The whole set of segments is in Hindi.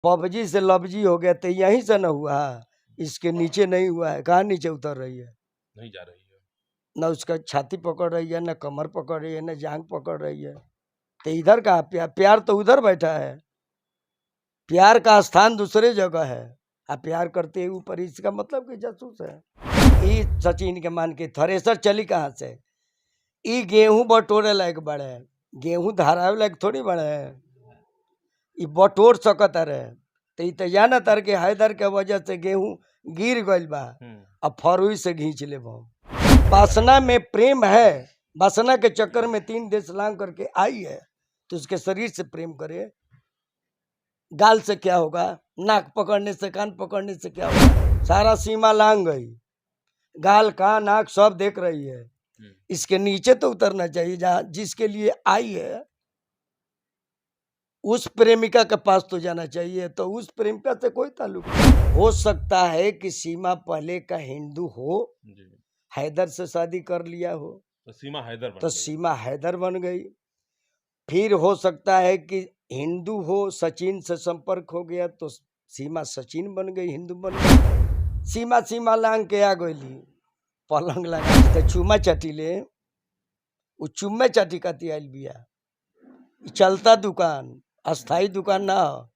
पबजी से लबजी हो गया, तो यहीं से न हुआ, इसके नीचे नहीं हुआ है। कहाँ नीचे उतर रही है? नहीं जा रही है। न उसका छाती पकड़ रही है, न कमर पकड़ रही है, न जांग पकड़ रही है। तो इधर का प्यार, प्यार तो उधर बैठा है। प्यार का स्थान दूसरे जगह है। आप प्यार करते हैं ऊपर, इसका मतलब कि जासूस है। ई सचिन के मान के थ्रेसर चली कहाँ से? ई गेहूं बटोरे लायक बड़े, गेहूं धारावे लायक थोड़ी बड़े है। ई बटोर सकत रहे, तो ई तो जानत तार के हैदर के वजह से गेहूं गिर गइल बा, अब फरुई से घींच ले। वासना में प्रेम है, वासना के चक्कर में 3 देश लांग करके आई है, तो उसके शरीर से प्रेम करे। गाल से क्या होगा? नाक पकड़ने से, कान पकड़ने से क्या होगा? सारा सीमा लांग गई, गाल कान नाक सब देख रही है। इसके नीचे तो उतरना चाहिए, जहाँ जिसके लिए आई है उस प्रेमिका के पास तो जाना चाहिए। तो उस प्रेमिका से कोई ताल्लुक नहीं। हो सकता है कि सीमा पहले का हिंदू हो, हैदर से शादी कर लिया हो, तो सीमा हैदर बन तो गई। सीमा हैदर बन गई। फिर हो सकता है कि हिंदू हो, सचिन से संपर्क हो गया, तो सीमा सचिन बन गई, हिंदू बन गई। सीमा सीमा लांग के आ गई, पलंग लगा तो चुमा चाटी ले, वो चुम्मे चाटी कती आयल बिया। चलता दुकान, अस्थाई दुकान ना हो।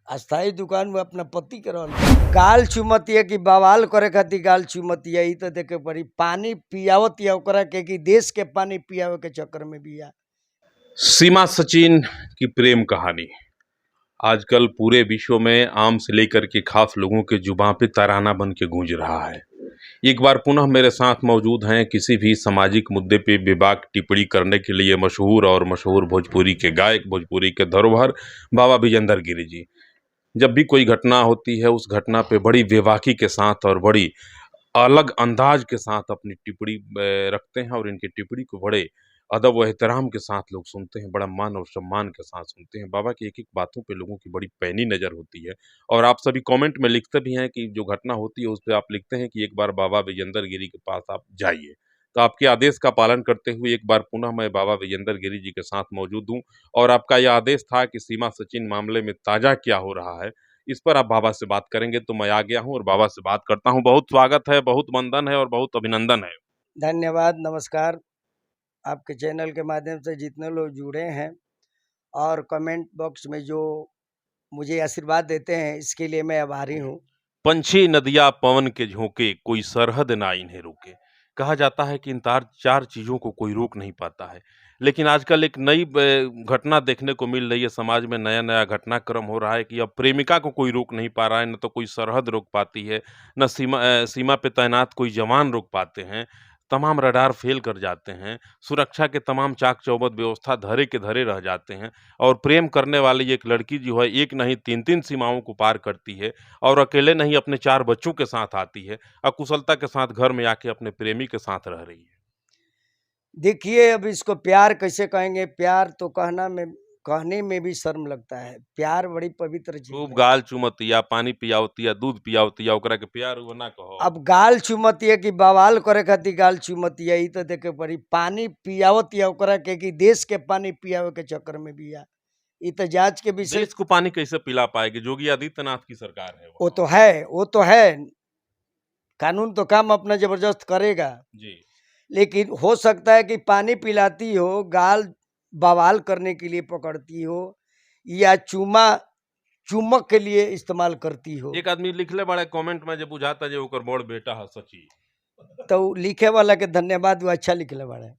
अस्थाई दुकान में अपना पति के रहल। गाल चुमतिया कि बवाल करे खातिर गाल चुमतिया, ई तो देखे पड़ी। पानी पियावतिया ओकरा के कि देश के पानी पियावे के चक्कर में बिया। सीमा सचिन की प्रेम कहानी आजकल पूरे विश्व में आम से लेकर के खास लोगों के जुबान पे तराना बन के गूंज रहा है। एक बार पुनः मेरे साथ मौजूद हैं किसी भी सामाजिक मुद्दे पे बेबाक टिप्पणी करने के लिए मशहूर भोजपुरी के गायक, भोजपुरी के धरोहर बाबा विजेंद्र गिरी जी। जब भी कोई घटना होती है उस घटना पे बड़ी बेबाकी के साथ और बड़ी अलग अंदाज के साथ अपनी टिप्पणी रखते हैं और इनकी टिप्पणी को बड़े अदब व एहतराम के साथ लोग सुनते हैं, बड़ा मान और सम्मान के साथ सुनते हैं। बाबा की एक-एक बातों पे लोगों की बड़ी पैनी नज़र होती है और आप सभी कमेंट में लिखते भी हैं कि जो घटना होती है उस पे आप लिखते हैं कि एक बार बाबा विजेंद्र गिरी के पास आप जाइए। तो आपके आदेश का पालन करते हुए एक बार पुनः मैं बाबा विजेंद्र गिरी जी के साथ मौजूद हूँ और आपका यह आदेश था कि सीमा सचिन मामले में ताज़ा क्या हो रहा है, इस पर आप बाबा से बात करेंगे, तो मैं आ गया हूँ और बाबा से बात करता हूँ। बहुत स्वागत है, बहुत वंदन है और बहुत अभिनंदन है। धन्यवाद, नमस्कार। आपके चैनल के माध्यम से जितने लोग जुड़े हैं और कमेंट बॉक्स में जो मुझे आशीर्वाद देते हैं, इसके लिए मैं आभारी हूँ। पंछी नदियाँ पवन के झोंके, कोई सरहद ना इन्हें रोके। कहा जाता है कि इन चार चीज़ों को कोई रोक नहीं पाता है। लेकिन आजकल एक नई घटना देखने को मिल रही है, समाज में नया-नया घटनाक्रम हो रहा है कि अब प्रेमिका को कोई रोक नहीं पा रहा है, न तो कोई सरहद रोक पाती है, न सीमा पे तैनात कोई जवान रोक पाते हैं। तमाम रडार फ़ेल कर जाते हैं, सुरक्षा के तमाम चाक-चौबंद व्यवस्था धरे के धरे रह जाते हैं और प्रेम करने वाली एक लड़की जो है, एक नहीं 3-3 सीमाओं को पार करती है और अकेले नहीं अपने 4 बच्चों के साथ आती है, अकुशलता के साथ घर में आके अपने प्रेमी के साथ रह रही है। देखिए, अब इसको प्यार कैसे कहेंगे? प्यार तो कहने में भी शर्म लगता है। प्यार बड़ी पवित्र चीज़ खूब है। गाल चुमतिया, पानी पियावतिया, दूध पियावतिया, ओकरा के प्यार हुआ ना कहो। अब गाल चुमतिया कि बवाल करे खातिर गाल चुमतिया, ई तो देखे पड़ी। पानी पियावतिया ओकरा के कि देश के पानी पियावे के चक्कर में बिया। ई तो जांच के विषय। देश को पानी कैसे पिला पाएगी? योगी आदित्यनाथ की सरकार है वो वहाँ। तो है, वो तो है। कानून तो काम अपना जबरदस्त करेगा, जी। लेकिन हो सकता है कि पानी पिलाती हो, गाल बवाल करने के लिए पकड़ती हो, या चुम्बक के लिए इस्तेमाल करती हो। एक आदमी लिखले बड़ा कमेंट में जे बुझाता जे ओकर बड़ बेटा है सची। तो लिखे वाला के धन्यवाद, वो अच्छा लिखले बड़े,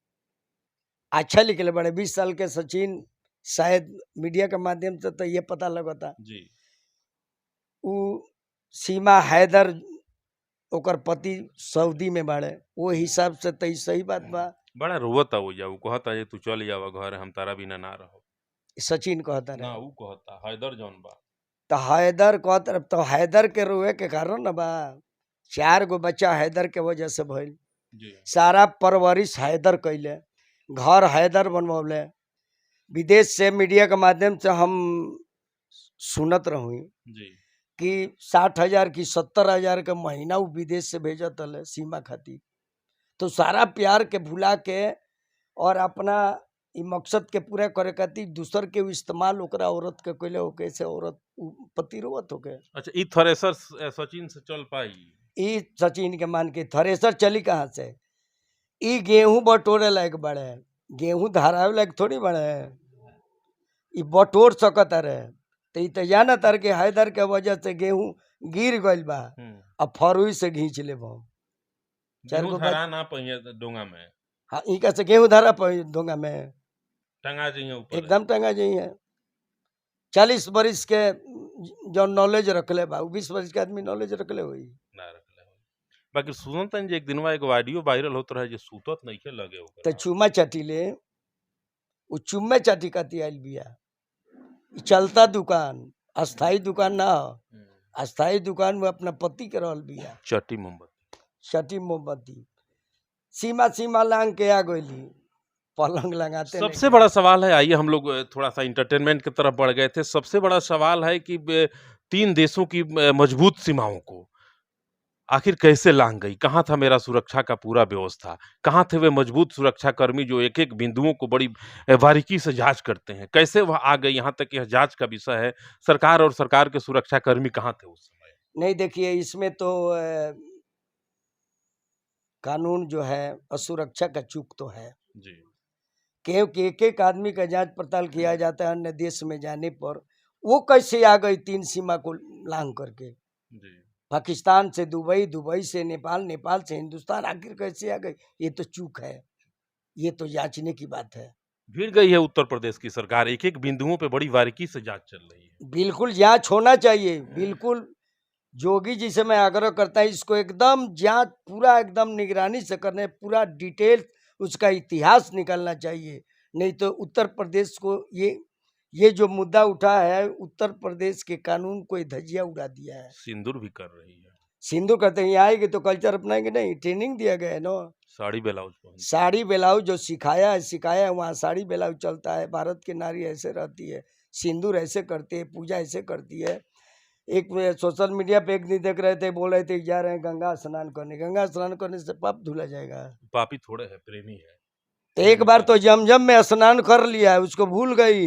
अच्छा लिखले बड़े। 20 साल के सचिन, शायद मीडिया के माध्यम से तो ये पता लगता जी। उ सीमा हैदर ओकर पति सऊदी में बाड़े, वो हिसाब से तो ई सही बात बा। बड़ा रोवता वो जा, उ कहता जे तू चल आवा घर, हम तारा बिना ना रहो। सचिन कहता ना रहे उ कहता, हैदर जौन बा। तो हैदर कहता, तो हैदर के रोए के कारण न बा। 4 गो बच्चा हैदर के वजह से भइल। जी। सारा परवरिश हैदर कैले, घर हैदर बनवले। विदेश से मीडिया के माध्यम से हम सुनत रहुई जी। कि 60,000 की 70,000 का महीना वो विदेश से भेजत हले सीमा खातिर। तो सारा प्यार के भुला के और अपना ई मकसद के पूरा करे खातिर दूसर के इस्तेमाल ओकरा औरत के कैले होके से औरत पति रोवत होके। अच्छा, ई थ्रेसर सचिन से चल पाई? ई सचिन के मान के थ्रेसर चली कहाँ से? ई गेहूं बटोरे लायक बड़े, गेहूं धरावे लायक थोड़ी बड़े, ई बटोर सकत रहे। तो ई तो जाना तर के हैदर के वजह से गेहूं गिर गइल बा, अब फरुई से घींच ले चार गेहूं गो धरा ना पहिए डोंगा में, हाँ ई कैसे गेहूं धरा पर डोंगा में टंगा जाइए ऊपर। एकदम टंगा जाइए। 40 बरिस के जो नॉलेज रखले बा, 20 बरिस के आदमी नॉलेज रखले हुई ना रखले हो। बाकी सुनत हन जे एक दिनवा एक वीडियो वायरल होत रहे जे सुतत नइखे लगे तो ओकरा। चुम्मा चाटी ले, उ चुम्मे चाटी कती आइल बिया। ई चलता दुकान, अस्थाई दुकान ना हो, अस्थाई दुकान में अपना पति के रहल बिया। चट्टी मोमबत्ती, छठी मोमबत्ती सीमा सीमा लांग के आ गईली, पलंग लगाते नहीं। सबसे बड़ा सवाल है, आइए हम लोग थोड़ा सा इंटरटेनमेंट की तरफ बढ़ गए थे। सबसे बड़ा सवाल है कि 3 देशों की मजबूत सीमाओं को आखिर कैसे लांग गई? कहाँ था मेरा सुरक्षा का पूरा व्यवस्था? कहाँ थे वे मजबूत सुरक्षा कर्मी जो एक-एक बिंदुओं को बड़ी बारीकी से जाँच करते हैं? कैसे वह आ गई? यहाँ तक यह जाँच का विषय है। सरकार और सरकार के सुरक्षा कर्मी कहाँ थे उस समय? नहीं देखिए, इसमें तो कानून जो है और सुरक्षा का चूक तो है, जी, क्योंकि एक एक आदमी का जांच पड़ताल किया जाता है अन्य देश में जाने पर। वो कैसे आ गई 3 सीमा को लांग करके? जी। पाकिस्तान से दुबई, दुबई से नेपाल, नेपाल से हिंदुस्तान, आखिर कैसे आ गई? ये तो चूक है, ये तो जांचने की बात है। भिड़ गई है उत्तर प्रदेश की सरकार, एक-एक बिंदुओं पे बड़ी बारीकी से जाँच चल रही है। बिल्कुल जांच होना चाहिए, बिल्कुल। जोगी जी से मैं आग्रह करता हूँ, इसको एकदम जांच पूरा एकदम निगरानी से करने, पूरा डिटेल उसका इतिहास निकलना चाहिए। नहीं तो उत्तर प्रदेश को ये जो मुद्दा उठा है, उत्तर प्रदेश के कानून को ये धज्जिया उड़ा दिया है। सिंदूर भी कर रही है। सिंधु कहते हैं यहाँ आएंगे तो कल्चर अपनाएंगे, नहीं ट्रेनिंग दिया गया है ना। साड़ी ब्लाउज पहन के। साड़ी ब्लाउज जो सिखाया है वहाँ साड़ी ब्लाउज चलता है। भारत की नारी ऐसे रहती है, सिंदूर ऐसे करती है, पूजा ऐसे करती है। एक सोशल मीडिया पे एक दिन देख रहे थे, बोल रहे थे जा रहे हैं गंगा स्नान करने। गंगा स्नान करने से पाप धुला जाएगा? पापी थोड़े है, प्रेमी है। तो एक बार तो जमजम में स्नान कर लिया है, उसको भूल गई।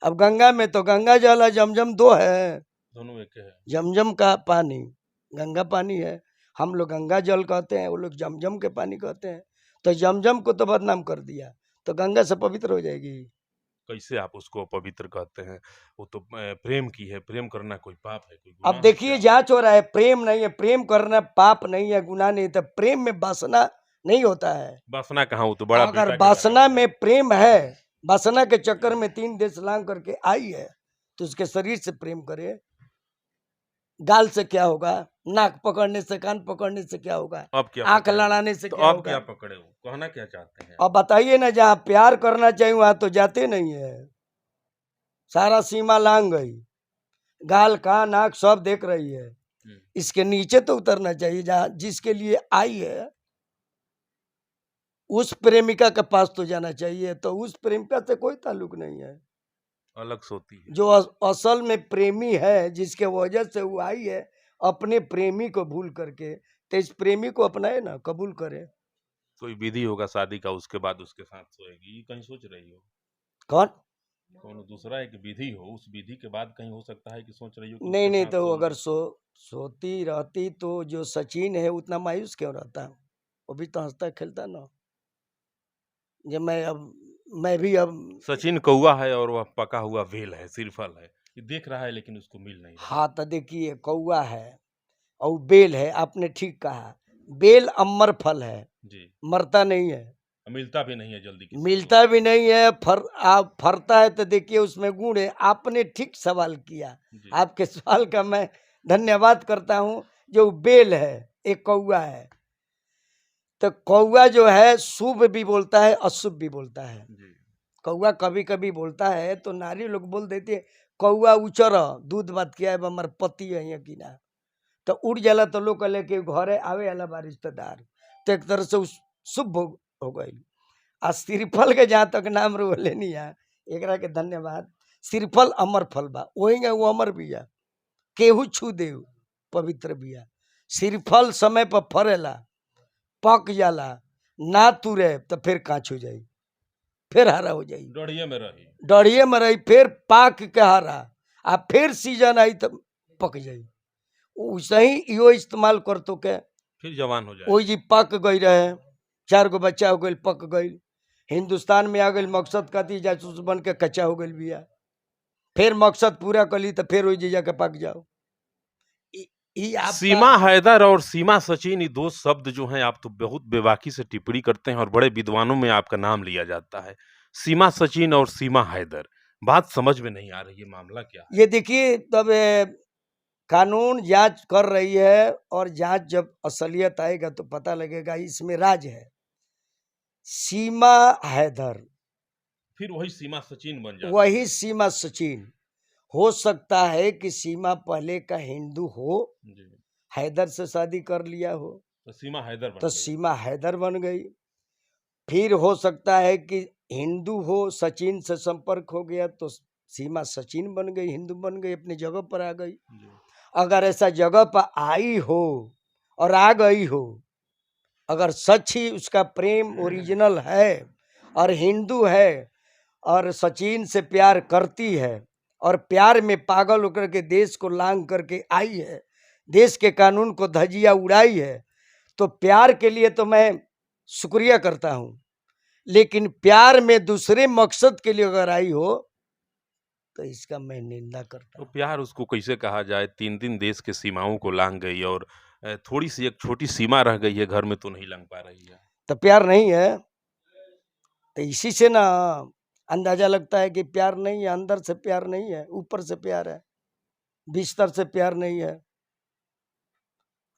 अब गंगा में तो गंगा जल है, जमजम 2 है। दोनों एक है। जमजम का पानी गंगा पानी है, हम लोग गंगा जल कहते हैं, वो लोग जमजम के पानी कहते हैं। तो जमजम को तो बदनाम कर दिया, तो गंगा से पवित्र हो जाएगी? कैसे आप उसको पवित्र कहते हैं? वो तो प्रेम की है, प्रेम करना कोई पाप है, कोई अब गुनाह है देखिए क्या? जांच हो रहा है, प्रेम नहीं है, प्रेम करना पाप नहीं है, गुनाह नहीं है। तो प्रेम में वासना नहीं होता है। वासना कहाँ, वो तो बड़ा अगर बेटा के वासना लगा है। में प्रेम है, वासना के चक्कर में 3 देश लांग करके आई है, तो उसके शरीर से प्रेम करे। गाल से क्या होगा? नाक पकड़ने से, कान पकड़ने से क्या होगा? अब क्या आंख पकड़े हो? लड़ाने से तो क्या अब होगा? क्या पकड़े हो? कहना क्या चाहते हैं? अब बताइए ना, जहाँ प्यार करना चाहिए वहां तो जाते नहीं है। सारा सीमा लांग गई, गाल कान नाक सब देख रही है। इसके नीचे तो उतरना चाहिए, जहाँ जिसके लिए आई है उस प्रेमिका के पास तो जाना चाहिए। तो उस प्रेमिका से कोई ताल्लुक नहीं है, अलग सोती है। जो असल में प्रेमी है, जिसके वजह से वो आई है, अपने प्रेमी को भूल करके। तो इस प्रेमी को अपनाए ना, कबूल करे। कोई विधि होगा शादी का, उसके बाद उसके साथ सोएगी, ये कहीं सोच रही हो? कौन? कौन दूसरा एक विधि हो, उस विधि के बाद कहीं हो सकता है कि सोच रही हो कि नहीं उसके नहीं, साथ तो सोऊंगी? अगर सोती रहती तो जो सचिन है उतना मायूस क्यों रहता? वो भी तो हंसता खेलता ना। जब मैं भी अब सचिन कौवा है और वह पका हुआ वेल है, सिरफल है। ये देख रहा है लेकिन उसको मिल नहीं रहा। हाँ, तो देखिए कौवा है और बेल है, आपने ठीक कहा। बेल अमर फल है, जी, मरता नहीं है, मिलता भी नहीं है जल्दी किसी को। मिलता भी नहीं है। फरता है तो देखिए उसमें गुण है। आपने ठीक सवाल किया, जी, आपके सवाल का मैं धन्यवाद करता हूँ। जो बेल है एक कौवा है, तो कौवा जो है शुभ भी बोलता है, अशुभ भी बोलता है। जी। कौवा कभी कभी बोलता है तो नारी लोग बोल देती है कौवा उचर दूध बात किया है हमार पति है कि ना। तो उड़ जाला तो लोग कहले कि घरे आवे वाला बा रिश्तेदार, तो एक तरह से शुभ हो गई। आ श्रीफल के जहाँ तक नाम रो लेनी है, एकरा के धन्यवाद। श्रीफल अमर फल बा, वही वो अमर बिया, केहू छू देव पवित्र बिया। श्रीफल समय पर फरेला, पक जाला, ना तुरे तो फिर कांच हो जाई। फिर हरा हो जाई, डढ़िए में रही। डढ़िए में रही, फिर पाक के हरा, आ फिर सीजन आई तो पक जाई। वैसे ही इहो इस्तेमाल करतो के फिर जवान हो वही जाए। जी पक गई रहे, 4 गो बच्चा हो गई, पक गई, हिंदुस्तान में आ गई, मकसद कथी जासूस बन के कच्चा हो गई बिया, फिर मकसद पूरा कली तो फिर वही जी जाके पक जाओ। ई आपका सीमा हैदर और सीमा सचिन, ये दो शब्द जो हैं, आप तो बहुत बेबाकी से टिप्पणी करते हैं और बड़े विद्वानों में आपका नाम लिया जाता है। सीमा सचिन और सीमा हैदर, बात समझ में नहीं आ रही है, मामला क्या है? ये देखिए, तब कानून जांच कर रही है और जांच जब असलियत आएगा तो पता लगेगा इसमें राज है। सीमा हैदर फिर वही सीमा सचिन बन जाती वही है। सीमा सचिन। हो सकता है कि सीमा पहले का हिंदू हो, जी। हैदर से शादी कर लिया हो तो सीमा हैदर बन तो गई। सीमा हैदर बन गई। फिर हो सकता है कि हिंदू हो, सचिन से संपर्क हो गया तो सीमा सचिन बन गई, हिंदू बन गई, अपनी जगह पर आ गई। जी। अगर ऐसा जगह पर आई हो और आ गई हो, अगर सच ही उसका प्रेम ओरिजिनल है और हिंदू है और सचिन से प्यार करती है और प्यार में पागल होकर के देश को लांग करके आई है, देश के कानून को धजिया उड़ाई है, तो प्यार के लिए तो मैं शुक्रिया करता हूं। लेकिन प्यार में दूसरे मकसद के लिए अगर आई हो तो इसका मैं निंदा करता तो हूं। प्यार उसको कैसे कहा जाए? 3 देश के सीमाओं को लांग गई और थोड़ी सी एक छोटी सीमा रह गई है, घर में तो नहीं लांग पा रही है। तो प्यार नहीं है, तो इसी से ना अंदाजा लगता है कि प्यार नहीं है, अंदर से प्यार नहीं है, ऊपर से प्यार है, बिस्तर से प्यार नहीं है।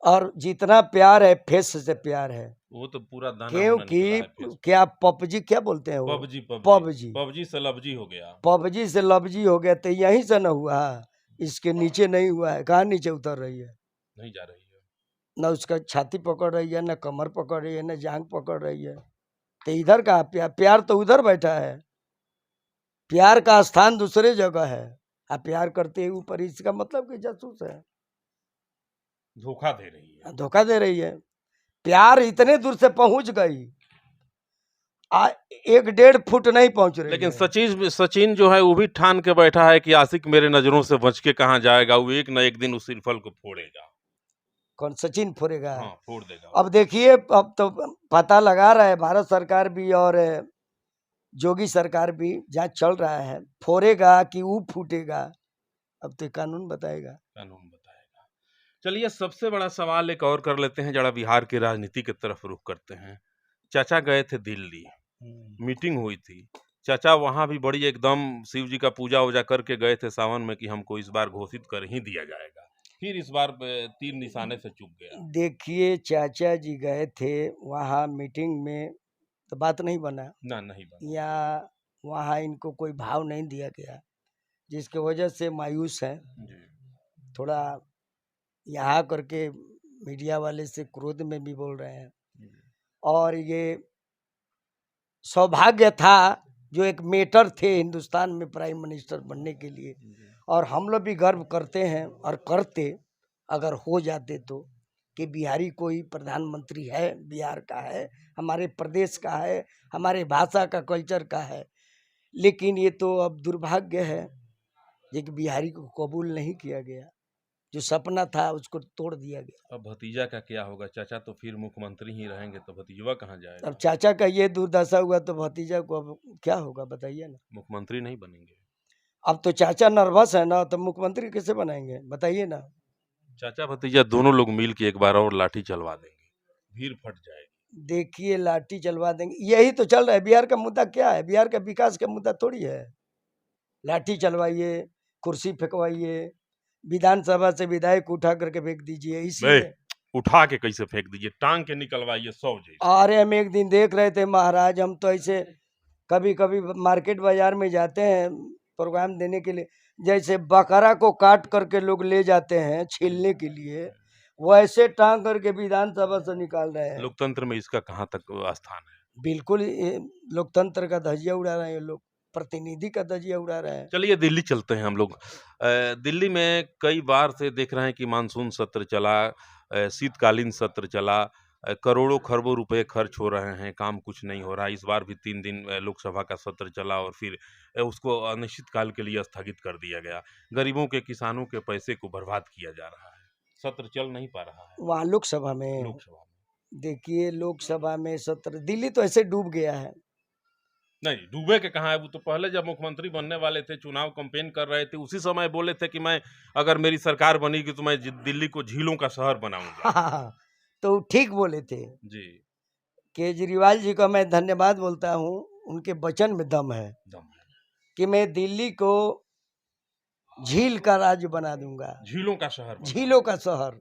और जितना प्यार है फेस से प्यार है, वो तो पूरा दाना वाना निकला क्योंकि है फेस पे। क्या पबजी क्या बोलते हैं वो, पबजी पबजी पबजी से लबजी हो गया। पबजी से लबजी हो गया, तो यहीं से न हुआ, इसके नीचे नहीं हुआ है। कहाँ नीचे उतर रही है? नहीं जा रही है। न उसका छाती पकड़ रही है, न कमर पकड़ रही है, न जांग पकड़ रही है। तो इधर का प्यार, प्यार तो उधर बैठा है, प्यार का स्थान दूसरे जगह है। आप प्यार करते हैं ऊपर, इसका मतलब कि जासूस है, धोखा दे रही है। धोखा दे रही है। प्यार इतने दूर से पहुंच गई, 1-1.5 फुट नहीं पहुंच रही लेकिन है। सचिन जो है वो भी ठान के बैठा है कि आशिक मेरे नजरों से बच के कहाँ जाएगा, वो एक न एक दिन उस सिरफल को फोड़ेगा। कौन सचिन फोड़ेगा? हाँ, फोड़ देगा वो। अब देखिए, अब तो पता लगा रहा है भारत सरकार भी और जोगी सरकार भी, जांच चल रहा है, फोड़ेगा कि वो फूटेगा, अब तो कानून बताएगा। कानून बताएगा। चलिए, सबसे बड़ा सवाल एक और कर लेते हैं, जरा बिहार की राजनीति की तरफ रुख करते हैं। चाचा गए थे दिल्ली, मीटिंग हुई थी। चाचा वहां भी बड़ी एकदम शिव जी का पूजा वूजा करके गए थे सावन में कि हमको इस बार घोषित कर ही दिया जाएगा। फिर इस बार तीर निशाने से चूक गया। देखिए, चाचा जी गए थे वहाँ मीटिंग में तो बात नहीं बना, ना, नहीं बना। या वहाँ इनको कोई भाव नहीं दिया गया, जिसके वजह से मायूस है जी। थोड़ा। यहाँ करके मीडिया वाले से क्रोध में भी बोल रहे हैं, जी। और ये सौभाग्य था जो एक मेटर थे हिंदुस्तान में प्राइम मिनिस्टर बनने के लिए, और हम लोग भी गर्व करते हैं और करते अगर हो जाते तो, कि बिहारी कोई प्रधानमंत्री है, बिहार का है, हमारे प्रदेश का है, हमारे भाषा का, कल्चर का है। लेकिन ये तो अब दुर्भाग्य है ये कि बिहारी को कबूल नहीं किया गया, जो सपना था उसको तोड़ दिया गया। अब भतीजा का क्या होगा? चाचा तो फिर मुख्यमंत्री ही रहेंगे, तो भतीजवा कहाँ जाएगा? अब चाचा का ये दुर्दशा हुआ तो भतीजा को अब क्या होगा बताइए ना। मुख्यमंत्री नहीं बनेंगे। अब तो चाचा नर्वस है ना, तो मुख्यमंत्री कैसे बनाएंगे बताइए ना। चाचा भतीजा दोनों लोग मिल के एक बार और लाठी चलवा देंगे, भीड़ फट जाएगी। देखिए, लाठी चलवा देंगे, यही तो चल रहा है। बिहार का मुद्दा क्या है? बिहार का विकास का मुद्दा थोड़ी है। लाठी चलवाइए, कुर्सी फेंकवाइए, विधानसभा से विधायक उठा करके फेंक दीजिए, इसी बे, में। उठा के कैसे फेंक दीजिए, टांग के निकलवाइए 100 जैसे। अरे हम एक दिन देख रहे थे महाराज, हम तो ऐसे कभी कभी मार्केट बाजार में जाते हैं प्रोग्राम देने के लिए, जैसे बकरा को काट करके लोग ले जाते हैं छीलने के लिए, वैसे टांग करके विधानसभा से निकाल रहे हैं। लोकतंत्र में इसका कहाँ तक स्थान है? बिल्कुल, ये लोकतंत्र का धजिया उड़ा रहे हैं लोग, प्रतिनिधि का धजिया उड़ा रहे हैं। चलिए, दिल्ली चलते हैं हम लोग। दिल्ली में कई बार से देख रहे हैं कि मानसून सत्र चला, शीतकालीन सत्र चला, करोड़ों खरबों रुपए खर्च हो रहे हैं, काम कुछ नहीं हो रहा। इस बार भी 3 दिन लोकसभा का सत्र चला और फिर उसको अनिश्चितकाल के लिए स्थगित कर दिया गया। गरीबों के, किसानों के पैसे को बर्बाद किया जा रहा है। सत्र चल नहीं पा रहा है वहाँ लोकसभा में लोकसभा में। देखिए, लोकसभा में सत्र, दिल्ली तो ऐसे डूब गया है। नहीं, डूबे के कहाँ है, वो तो पहले जब मुख्यमंत्री बनने वाले थे, चुनाव कैंपेन कर रहे थे, उसी समय बोले थे कि मैं अगर मेरी सरकार बनेगी तो मैं दिल्ली को झीलों का शहर बनाऊंगा। हाँ, तो ठीक बोले थे। जी, केजरीवाल जी का मैं धन्यवाद बोलता हूँ, उनके वचन में दम है दम है। कि मैं दिल्ली को झील का राज्य बना दूंगा, झीलों का शहर बनाऊंगा। झीलों का शहर।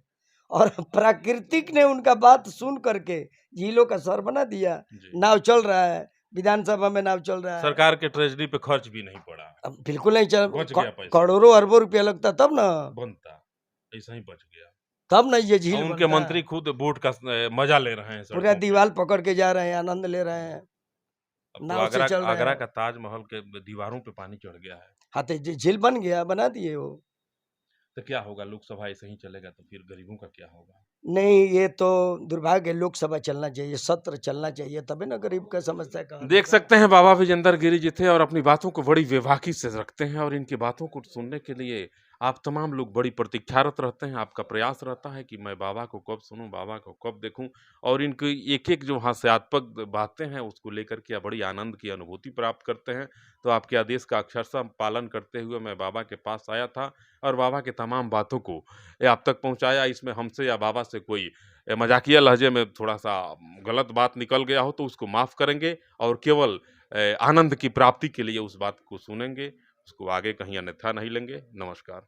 और प्राकृतिक ने उनका बात सुन करके झीलों का शहर बना दिया। जी, नाव चल रहा है, विधानसभा में नाव चल रहा है। सरकार के ट्रेजरी पे खर्च भी नहीं पड़ा, अब बिल्कुल नहीं चल, बच गया पैसा, करोड़ों अरबों रुपया लगता तब ना, बनता, ऐसा ही बच गया। तब ना ये और झील उनके बनता। मंत्री खुद बोट का मजा ले रहे हैं पूरा सड़कों पे। दीवार पकड़ के जा रहे हैं, आनंद ले रहे हैं, अब तो नाव से चल रहे आगरा हैं। का ताजमहल के दीवारों पे पानी चढ़ गया है। हाँ, तो झील बन गया, बना दिए वो। तो क्या होगा, लोकसभा ऐसे ही चलेगा तो फिर गरीबों का क्या होगा? नहीं, ये तो दुर्भाग्य है। लोकसभा चलना चाहिए, सत्र चलना चाहिए, तभी ना गरीब का समस्या का हल देख होगा। सकते हैं बाबा विजेंद्र गिरी जी थे और अपनी बातों को बड़ी बेबाकी से रखते हैं और इनकी बातों को सुनने के लिए आप तमाम लोग बड़ी प्रतीक्षारत रहते हैं। आपका प्रयास रहता है कि मैं बाबा को कब सुनूं, बाबा को कब देखूं, और इनकी एक-एक जो हास्यास्पद बातें हैं उसको लेकर के बड़ी आनंद की अनुभूति प्राप्त करते हैं। तो आपके आदेश का अक्षरशः पालन करते हुए मैं बाबा के पास आया था और बाबा के तमाम बातों को आप तक पहुँचाया। इसमें हमसे या बाबा से कोई मजाकिया लहजे में थोड़ा-सा गलत बात निकल गया हो तो उसको माफ़ करेंगे और केवल आनंद की प्राप्ति के लिए उस बात को सुनेंगे, उसको आगे कहीं अन्यथा नहीं लेंगे। नमस्कार।